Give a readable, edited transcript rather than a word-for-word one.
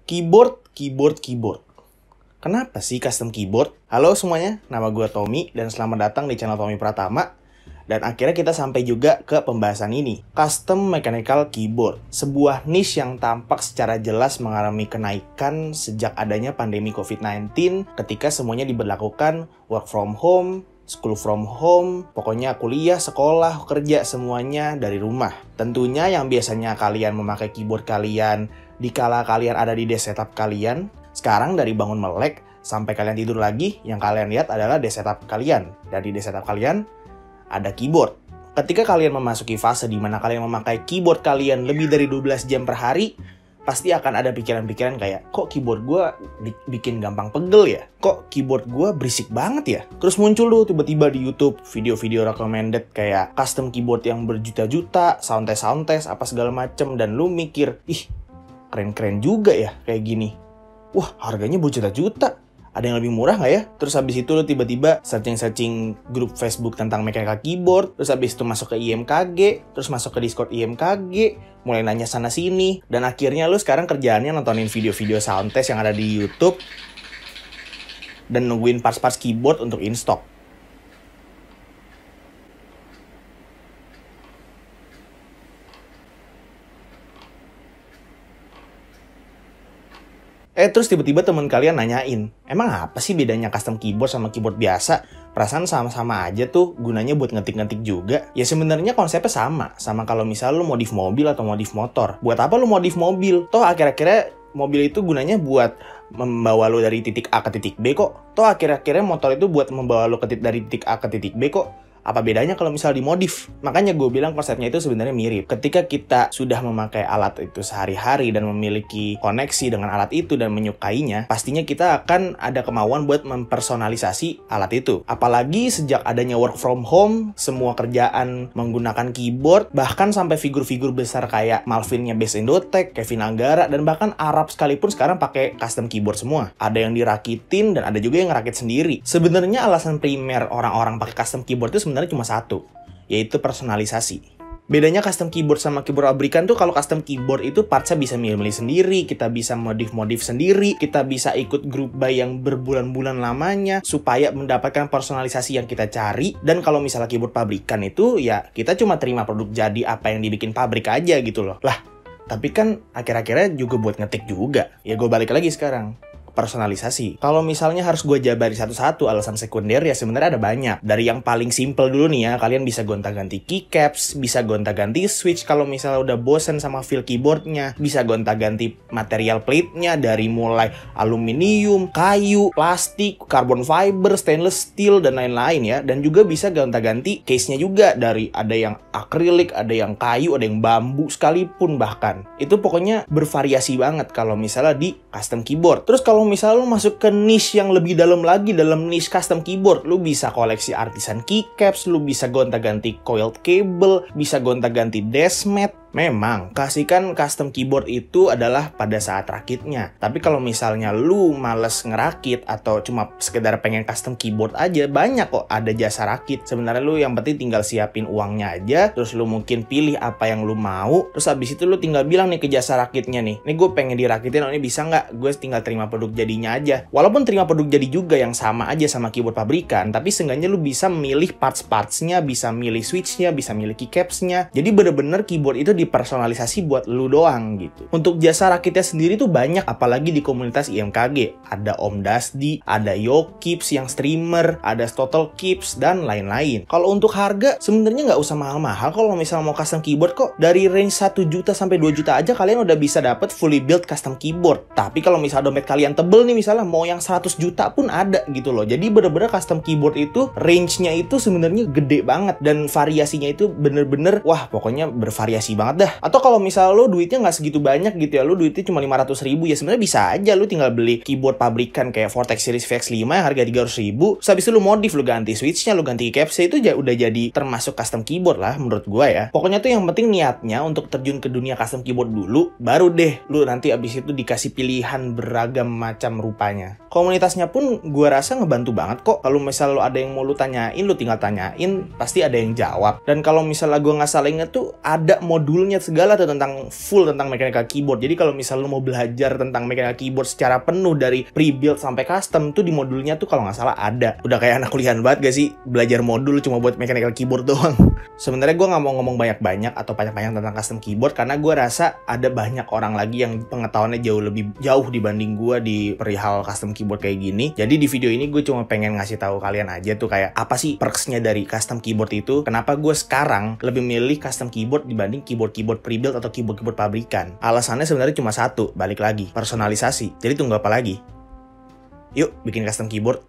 Keyboard. Kenapa sih custom keyboard? Halo semuanya, nama gue Tommy dan selamat datang di channel Tommy Pratama. Dan akhirnya kita sampai juga ke pembahasan ini. Custom mechanical keyboard, sebuah niche yang tampak secara jelas mengalami kenaikan sejak adanya pandemi COVID-19 ketika semuanya diberlakukan work from home, school from home, pokoknya kuliah, sekolah, kerja, semuanya dari rumah. Tentunya yang biasanya kalian memakai keyboard kalian dikala kalian ada di desk setup kalian, sekarang dari bangun melek sampai kalian tidur lagi, yang kalian lihat adalah desk setup kalian. Dan di desk setup kalian ada keyboard. Ketika kalian memasuki fase di mana kalian memakai keyboard kalian lebih dari 12 jam per hari, pasti akan ada pikiran-pikiran kayak, kok keyboard gue bikin gampang pegel ya? Kok keyboard gue berisik banget ya? Terus muncul tuh tiba-tiba di YouTube video-video recommended kayak custom keyboard yang berjuta-juta, sound test, apa segala macem. Dan lu mikir, ih keren-keren juga ya kayak gini. Wah harganya berjuta-juta. Ada yang lebih murah nggak ya? Terus habis itu lo tiba-tiba searching grup Facebook tentang mechanical keyboard. Terus habis itu masuk ke IMKG. Terus masuk ke Discord IMKG. Mulai nanya sana-sini. Dan akhirnya lo sekarang kerjaannya nontonin video-video sound test yang ada di YouTube. Dan nungguin parts-parts keyboard untuk in stock. Terus tiba-tiba temen kalian nanyain, emang apa sih bedanya custom keyboard sama keyboard biasa? Perasaan sama-sama aja tuh, gunanya buat ngetik-ngetik juga. Ya sebenarnya konsepnya sama kalau misal lu modif mobil atau modif motor. Buat apa lu modif mobil? Toh akhir-akhirnya mobil itu gunanya buat membawa lu dari titik A ke titik B kok. Toh akhir-akhirnya motor itu buat membawa lu dari titik A ke titik B kok. Apa bedanya kalau misal dimodif? Makanya gue bilang konsepnya itu sebenarnya mirip. Ketika kita sudah memakai alat itu sehari-hari dan memiliki koneksi dengan alat itu dan menyukainya, pastinya kita akan ada kemauan buat mempersonalisasi alat itu. Apalagi sejak adanya work from home, semua kerjaan menggunakan keyboard, bahkan sampai figur-figur besar kayak Malvinnya Best Endotech, Kevin Anggara, dan bahkan Arab sekalipun sekarang pakai custom keyboard semua. Ada yang dirakitin dan ada juga yang ngerakit sendiri. Sebenarnya alasan primer orang-orang pakai custom keyboard itu sebenarnya cuma satu, yaitu personalisasi. Bedanya custom keyboard sama keyboard pabrikan tuh kalau custom keyboard itu partsnya bisa milih-milih sendiri, kita bisa modif-modif sendiri, kita bisa ikut group buy yang berbulan-bulan lamanya supaya mendapatkan personalisasi yang kita cari. Dan kalau misalnya keyboard pabrikan itu ya kita cuma terima produk jadi apa yang dibikin pabrik aja gitu loh. Lah, tapi kan akhir-akhirnya juga buat ngetik juga. Ya gue balik lagi sekarang. Personalisasi. Kalau misalnya harus gue jabari satu-satu alasan sekunder ya sebenarnya ada banyak. Dari yang paling simple dulu nih ya, kalian bisa gonta-ganti keycaps, bisa gonta-ganti switch kalau misalnya udah bosen sama feel keyboardnya, bisa gonta-ganti material plate-nya dari mulai aluminium, kayu, plastik, carbon fiber, stainless steel, dan lain-lain ya. Dan juga bisa gonta-ganti case-nya juga dari ada yang akrilik, ada yang kayu, ada yang bambu sekalipun bahkan. Itu pokoknya bervariasi banget kalau misalnya di custom keyboard. Terus kalau misalnya lu masuk ke niche yang lebih dalam lagi, dalam niche custom keyboard, lu bisa koleksi artisan keycaps, lu bisa gonta-ganti coiled cable, bisa gonta-ganti desk mat. Memang, kasihkan custom keyboard itu adalah pada saat rakitnya. Tapi kalau misalnya lu males ngerakit atau cuma sekedar pengen custom keyboard aja, banyak kok ada jasa rakit. Sebenarnya lu yang penting tinggal siapin uangnya aja, terus lu mungkin pilih apa yang lu mau, terus abis itu lu tinggal bilang nih ke jasa rakitnya nih, nih gue pengen dirakitin, ini bisa nggak? Gue tinggal terima produk jadinya aja. Walaupun terima produk jadi juga yang sama aja sama keyboard pabrikan, tapi seenggaknya lu bisa milih parts-partsnya, bisa milih switchnya, bisa milih keycapsnya. Jadi bener-bener keyboard itu personalisasi buat lu doang gitu. Untuk jasa rakitnya sendiri tuh banyak, apalagi di komunitas IMKG. Ada Om Dasdi, ada Yokeeps yang streamer, ada Total Keeps, dan lain-lain. Kalau untuk harga, sebenarnya nggak usah mahal-mahal kalau misalnya mau custom keyboard kok. Dari range 1 juta sampai 2 juta aja kalian udah bisa dapet fully built custom keyboard. Tapi kalau misalnya dompet kalian tebel nih, misalnya mau yang 100 juta pun ada gitu loh. Jadi bener-bener custom keyboard itu range-nya itu sebenarnya gede banget. Dan variasinya itu bener-bener, wah pokoknya bervariasi banget dah. Atau kalau misal lo duitnya nggak segitu banyak gitu ya, lo duitnya cuma 500.000 ya sebenarnya bisa aja lo tinggal beli keyboard pabrikan kayak Vortex Series VX5 yang harga 300.000. Terus habis itu lo modif, lo ganti switchnya, lo ganti keycapsnya, itu udah jadi termasuk custom keyboard lah menurut gua ya. Pokoknya tuh yang penting niatnya untuk terjun ke dunia custom keyboard dulu, baru deh lo nanti abis itu dikasih pilihan beragam macam rupanya. Komunitasnya pun gua rasa ngebantu banget kok. Kalau misal lo ada yang mau lo tanyain, lo tinggal tanyain, pasti ada yang jawab. Dan kalau misalnya gua nggak salah inget tuh ada modul modulnya segala tuh tentang mechanical keyboard. Jadi kalau misal lu mau belajar tentang mechanical keyboard secara penuh dari pre-build sampai custom tuh di modulnya tuh kalau nggak salah ada. Udah kayak anak kuliahan banget gak sih belajar modul cuma buat mechanical keyboard doang. Sebenarnya gue nggak mau ngomong banyak-banyak atau panjang-panjang tentang custom keyboard karena gue rasa ada banyak orang lagi yang pengetahuannya jauh dibanding gue di perihal custom keyboard kayak gini. Jadi di video ini gue cuma pengen ngasih tahu kalian aja tuh kayak apa sih perksnya dari custom keyboard itu. Kenapa gue sekarang lebih milih custom keyboard dibanding keyboard pre-build atau keyboard pabrikan. Alasannya sebenarnya cuma satu, balik lagi, personalisasi. Jadi tunggu apa lagi? Yuk bikin custom keyboard.